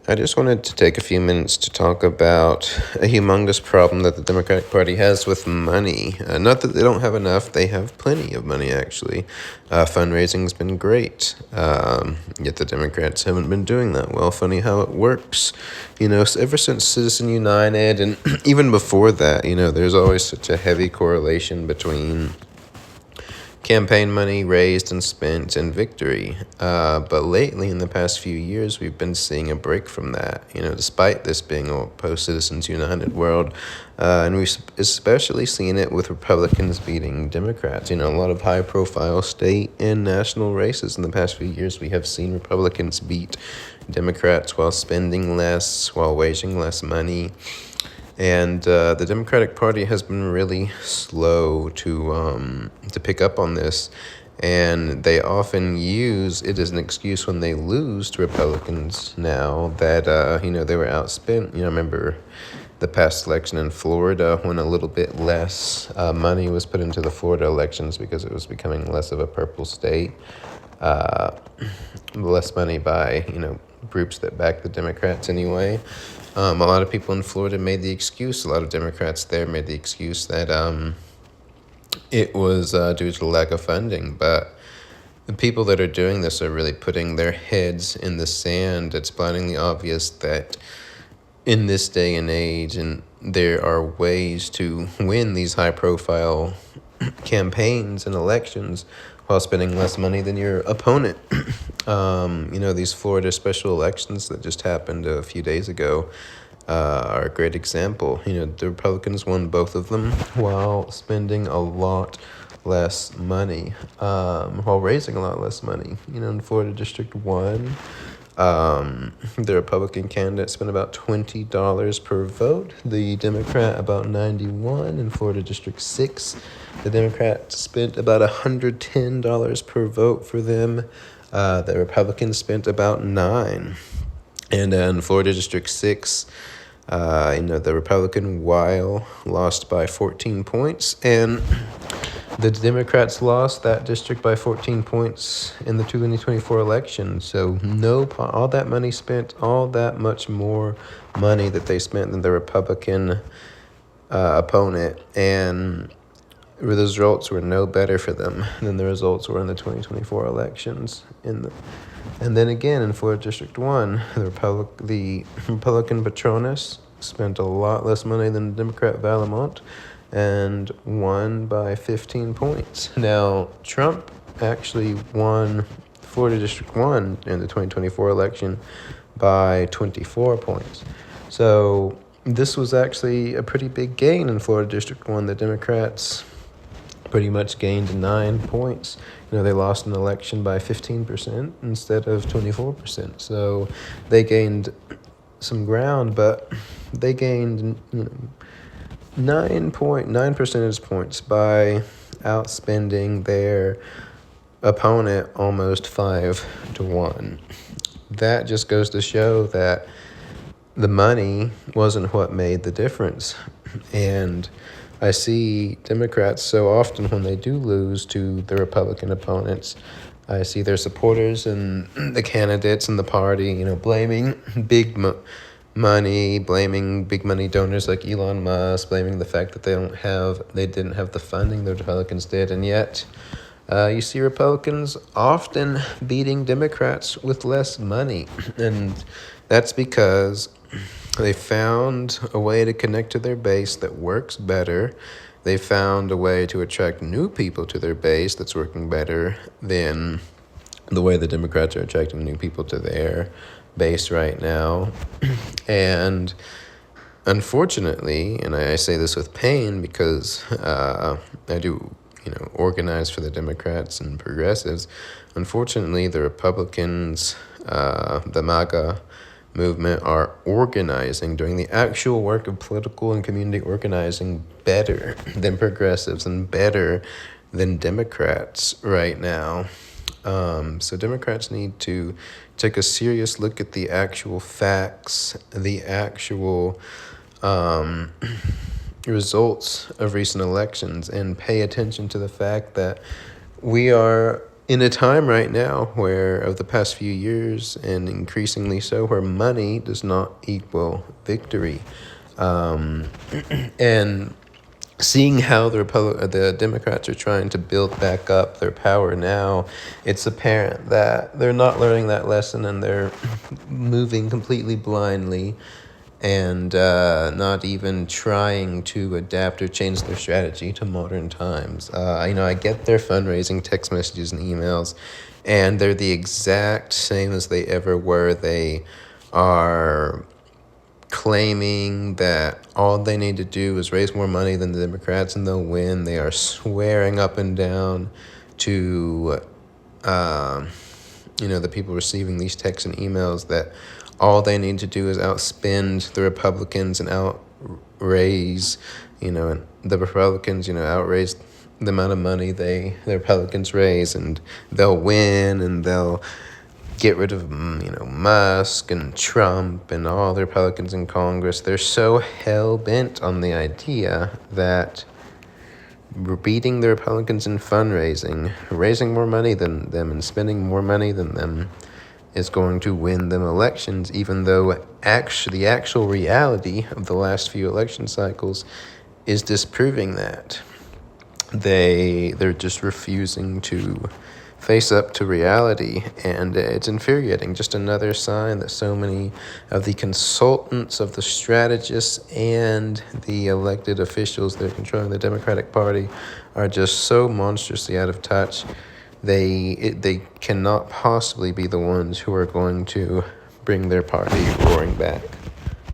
I just wanted to take a few minutes to talk about a humongous problem that the Democratic Party has with money. Not that they don't have enough, they have plenty of money, actually. Fundraising's been great, yet the Democrats haven't been doing that well. Funny how it works. Ever since Citizen United, and even before that, there's always such a heavy correlation between campaign money raised and spent and victory. But lately, in the past few years, we've been seeing a break from that, despite this being a post-Citizens United world. And we've especially seen it with Republicans beating Democrats. A lot of high-profile state and national races in the past few years, we have seen Republicans beat Democrats while spending less, while waging less money. And the Democratic Party has been really slow to pick up on this, and they often use it as an excuse when they lose to Republicans now that they were outspent. Remember the past election in Florida when a little bit less money was put into the Florida elections because it was becoming less of a purple state. Less money by groups that back the Democrats anyway. A lot of people in Florida made the excuse, a lot of Democrats there made the excuse that it was due to the lack of funding. But the people that are doing this are really putting their heads in the sand. It's blindingly obvious that in this day and age, and there are ways to win these high-profile campaigns and elections while spending less money than your opponent. These Florida special elections that just happened a few days ago are a great example. The Republicans won both of them while spending a lot less money, while raising a lot less money. In Florida District 1, the Republican candidate spent about $20 per vote. The Democrat about $91. In Florida District 6, the Democrat spent about $110 per vote for them. The Republicans spent about $9. And in Florida District 6, the Republican while lost by 14 points, and the Democrats lost that district by 14 points in the 2024 election. So all that money spent, all that much more money that they spent than the Republican opponent, and the results were no better for them than the results were in the 2024 elections. And then again, in Florida District 1, the Republican Patronis spent a lot less money than the Democrat Valamont and won by 15 points. Now, Trump actually won Florida District 1 in the 2024 election by 24 points. So this was actually a pretty big gain in Florida District 1. The Democrats pretty much gained 9 points. They lost an election by 15% instead of 24%. So they gained some ground, but they gained 9 percentage points by outspending their opponent almost 5-1. That just goes to show that the money wasn't what made the difference. And I see Democrats so often when they do lose to the Republican opponents, I see their supporters and the candidates and the party, blaming big money, blaming big money donors like Elon Musk, blaming the fact that they didn't have the funding the Republicans did, and yet you see Republicans often beating Democrats with less money, and that's because they found a way to connect to their base that works better. They found a way to attract new people to their base that's working better than the way the Democrats are attracting new people to their base right now. And unfortunately, and I say this with pain because I do, organize for the Democrats and progressives. Unfortunately, the Republicans, the MAGA movement, are organizing, doing the actual work of political and community organizing better than progressives and better than Democrats right now. So Democrats need to take a serious look at the actual facts, the actual results of recent elections, and pay attention to the fact that we are in a time right now where, of the past few years, and increasingly so, where money does not equal victory. Um, and seeing how the Democrats are trying to build back up their power now, it's apparent that they're not learning that lesson, and they're moving completely blindly, and not even trying to adapt or change their strategy to modern times. I get their fundraising text messages and emails, and they're the exact same as they ever were. They are claiming that all they need to do is raise more money than the Democrats and they'll win. They are swearing up and down to the people receiving these texts and emails that all they need to do is outspend the Republicans and outraise, and the Republicans, outraise the amount of money the Republicans raise, and they'll win, and they'll get rid of, Musk and Trump and all the Republicans in Congress. They're so hell-bent on the idea that beating the Republicans in fundraising, raising more money than them and spending more money than them is going to win them elections, even though the actual reality of the last few election cycles is disproving that. They're just refusing to face up to reality, and it's infuriating. Just another sign that so many of the consultants, of the strategists, and the elected officials that are controlling the Democratic Party are just so monstrously out of touch. They cannot possibly be the ones who are going to bring their party roaring back.